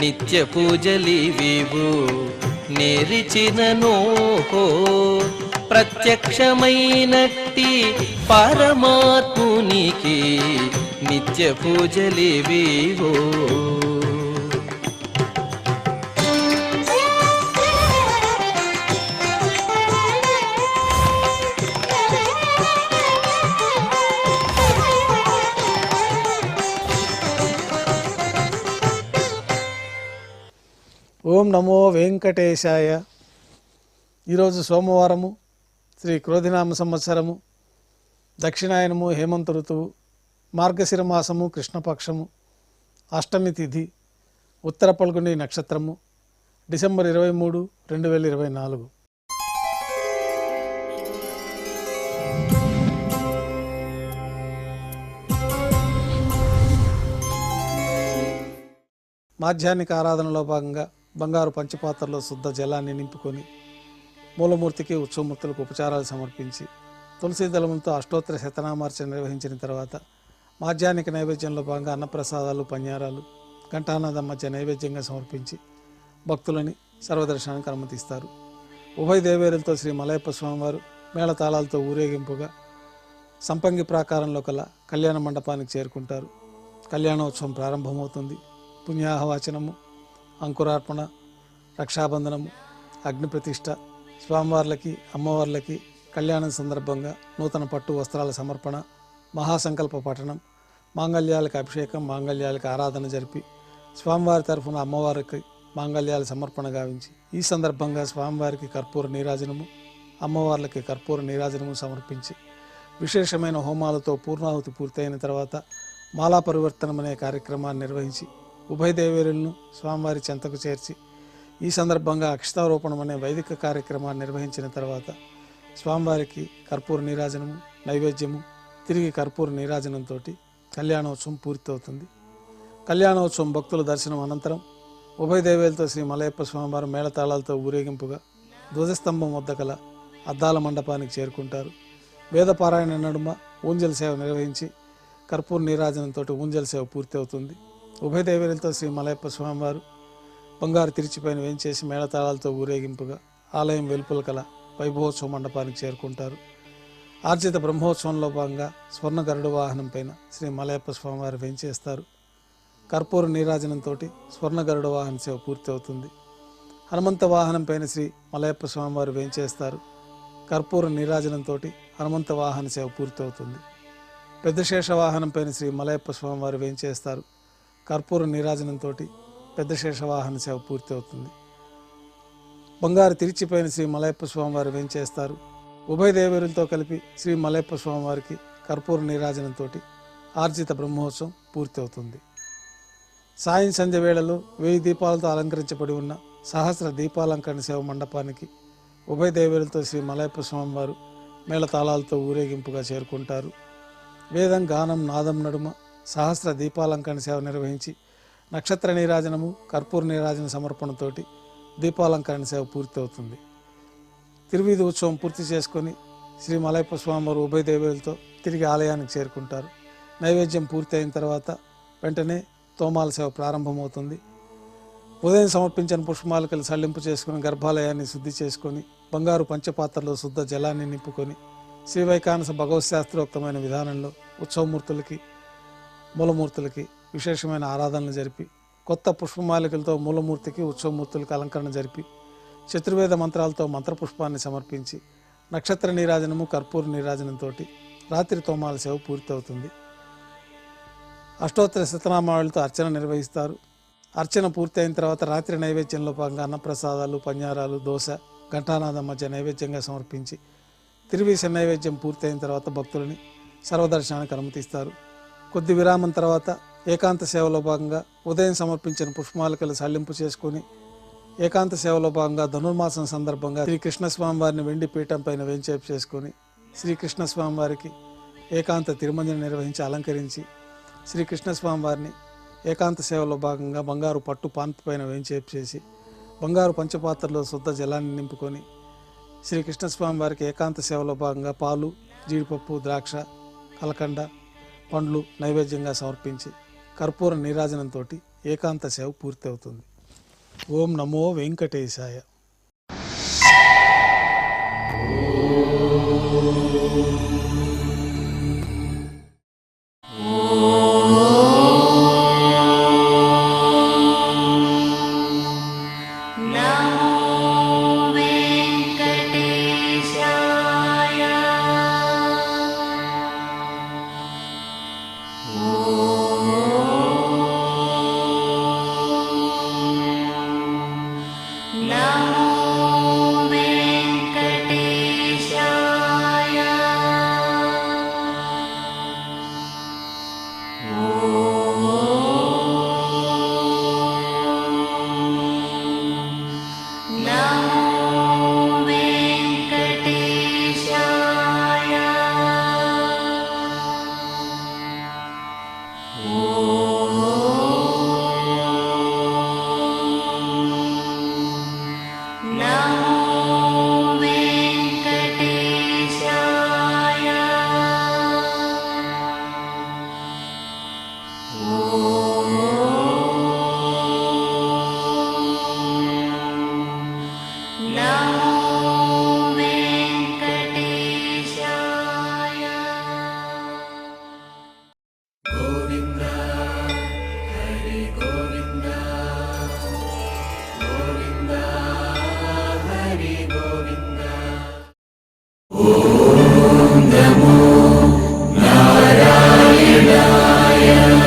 నిత్య పూజలివివు నేరిచిననోహో ప్రత్యక్షమైనట్టి పరమాత్మునికి నిత్య పూజలివివో. ఓం నమో వెంకటేశాయ. ఈరోజు సోమవారము, శ్రీ క్రోధినామ సంవత్సరము, దక్షిణాయనము, హేమంత ఋతువు, మార్గశిర మాసము, కృష్ణపక్షము, అష్టమి తిథి, ఉత్తర పల్గుని నక్షత్రము, డిసెంబర్ 23, 2024. మాధ్యాహ్నిక ఆరాధనలో భాగంగా బంగారు పంచపాత్రలో శుద్ధ జలాన్ని నింపుకొని మూలమూర్తికి, ఉత్సవమూర్తులకు ఉపచారాలు సమర్పించి తులసి దళములతో అష్టోత్తర శతనామార్చన నిర్వహించిన తర్వాత మాధ్యాహ్నిక నైవేద్యంలో భాగంగా అన్నప్రసాదాలు, పన్యారాలు, ఘంటానాదం మధ్య నైవేద్యంగా సమర్పించి భక్తులని సర్వదర్శనానికి అనుమతిస్తారు. ఉభయ దేవేరులతో శ్రీ మలయప్ప స్వామివారు మేళతాళాలతో ఊరేగింపుగా సంపంగి ప్రాకారంలో కల కళ్యాణ మండపానికి చేరుకుంటారు. కళ్యాణోత్సవం ప్రారంభమవుతుంది. పుణ్యాహవాచనము, అంకురార్పణ, రక్షాబంధనము, అగ్నిప్రతిష్ఠ, స్వామివార్లకి, అమ్మవార్లకి కళ్యాణం సందర్భంగా నూతన పట్టు వస్త్రాల సమర్పణ, మహాసంకల్ప పఠనం, మాంగళ్యాలకు అభిషేకం, మాంగళ్యాలకు ఆరాధన జరిపి స్వామివారి తరఫున అమ్మవారికి మాంగళ్యాల సమర్పణ గావించి ఈ సందర్భంగా స్వామివారికి కర్పూర నీరాజనము, అమ్మవార్లకి కర్పూర నీరాజనము సమర్పించి విశేషమైన హోమాలతో పూర్ణాహుతి పూర్తయిన తర్వాత మాలా పరివర్తనం అనే కార్యక్రమాన్ని నిర్వహించి ఉభయ దేవేరులను స్వామివారి చెంతకు చేర్చి ఈ సందర్భంగా అక్షతారోపణం అనే వైదిక కార్యక్రమాన్ని నిర్వహించిన తర్వాత స్వామివారికి కర్పూర నీరాజనము, నైవేద్యము, తిరిగి కర్పూర నీరాజనంతో కళ్యాణోత్సవం పూర్తవుతుంది. కళ్యాణోత్సవం భక్తుల దర్శనం అనంతరం ఉభయ దేవేలతో శ్రీ మలయప్ప స్వామివారు మేళతాళాలతో ఊరేగింపుగా ధ్వజస్తంభం వద్ద కల అద్దాల మండపానికి చేరుకుంటారు. వేదపారాయణ నడుమ ఊంజల్ సేవ నిర్వహించి కర్పూర నీరాజనంతో ఊంజల్ సేవ పూర్తి అవుతుంది. ఉభయ దేవేరులతో శ్రీ మలయప్ప స్వామివారు బంగారు తిరిచిపైన వేంచేసి మేళతాళాలతో ఊరేగింపుగా ఆలయం వెలుపల కల వైభవోత్సవ మండపానికి చేరుకుంటారు. ఆర్జిత బ్రహ్మోత్సవంలో భాగంగా స్వర్ణ గరుడ వాహనం పైన శ్రీ మలయప్ప స్వామివారు వేంచేస్తారు. కర్పూర నీరాజనంతో స్వర్ణ గరుడ వాహన సేవ పూర్తి అవుతుంది. హనుమంత వాహనం పైన శ్రీ మలయప్ప స్వామివారు వేంచేస్తారు. కర్పూర నీరాజనంతో హనుమంత వాహన సేవ పూర్తి అవుతుంది. పెద్ద శేష వాహనం పైన శ్రీ మలయప్ప స్వామివారు వేంచేస్తారు. కర్పూర నీరాజనంతో పెద్ద శేషవాహన సేవ పూర్తి అవుతుంది. బంగారు తిరిచిపైన శ్రీ మలయప్ప స్వామివారు వేంచేస్తారు. ఉభయ దేవేరులతో కలిపి శ్రీ మలయప్ప స్వామివారికి కర్పూర నీరాజనంతో ఆర్జిత బ్రహ్మోత్సవం పూర్తి అవుతుంది. సాయం సంధ్య వేళలో 1000 దీపాలతో అలంకరించబడి ఉన్న సహస్ర దీపాలంకరణ సేవ మండపానికి ఉభయ దేవేరులతో శ్రీ మలయప్ప స్వామివారు మేళతాళాలతో ఊరేగింపుగా చేరుకుంటారు. వేదం, గానం, నాదం నడుమ సహస్ర దీపాలంకరణ సేవ నిర్వహించి నక్షత్ర నీరాజనము, కర్పూర నీరాజన సమర్పణతోటి దీపాలంకరణ సేవ పూర్తి అవుతుంది. తిరువీధి ఉత్సవం పూర్తి చేసుకొని శ్రీ మలయప్ప స్వామివారు ఉభయ దేవేలతో తిరిగి ఆలయానికి చేరుకుంటారు. నైవేద్యం పూర్తి అయిన తర్వాత వెంటనే తోమాల సేవ ప్రారంభమవుతుంది. ఉదయం సమర్పించిన పుష్పమాలికలు సళ్లింపు చేసుకుని గర్భాలయాన్ని శుద్ధి చేసుకొని బంగారు పంచపాత్రలో శుద్ధ జలాన్ని నింపుకొని శ్రీ వైకానస భగవత్ శాస్త్రోక్తమైన విధానంలో ఉత్సవమూర్తులకి, మూలమూర్తులకి విశేషమైన ఆరాధనలు జరిపి కొత్త పుష్పమాలికలతో మూలమూర్తికి, ఉత్సవమూర్తులకు అలంకరణ జరిపి చతుర్వేద మంత్రాలతో మంత్రపుష్పాన్ని సమర్పించి నక్షత్ర నీరాజనము, కర్పూర నీరాజనంతో రాత్రి తోమాల సేవ పూర్తి అవుతుంది. అష్టోత్తర శతనామావళితో అర్చన నిర్వహిస్తారు. అర్చన పూర్తి అయిన తర్వాత రాత్రి నైవేద్యంలో భాగంగా అన్నప్రసాదాలు, పన్యారాలు, దోశ, ఘంటానాదం మధ్య నైవేద్యంగా సమర్పించి తిరువీస నైవేద్యం పూర్తయిన తర్వాత భక్తులని సర్వదర్శనానికి అనుమతిస్తారు. కొద్ది విరామం తర్వాత ఏకాంత సేవలో భాగంగా ఉదయం సమర్పించిన పుష్పమాలికలు సళ్లింపు చేసుకుని ఏకాంత సేవలో భాగంగా ధనుర్మాసం సందర్భంగా శ్రీకృష్ణస్వామి వారిని వెండి పీఠం పైన వేంచేపు చేసుకొని శ్రీకృష్ణస్వామి వారికి ఏకాంత తిరుమంజన నిర్వహించి అలంకరించి శ్రీకృష్ణస్వామి వారిని ఏకాంత సేవలో భాగంగా బంగారు పట్టు పాన్పు పైన వేంచేపు చేసి బంగారు పంచపాత్రలో శుద్ధ జలాన్ని నింపుకొని శ్రీకృష్ణస్వామి వారికి ఏకాంత సేవలో భాగంగా పాలు, జీడిపప్పు, ద్రాక్ష, కలకండ, పండ్లు నైవేద్యంగా సమర్పించి కర్పూర నీరాజనంతో ఏకాంత సేవ పూర్తి అవుతుంది. ఓం నమో వెంకటేశాయ. నారాయణాయ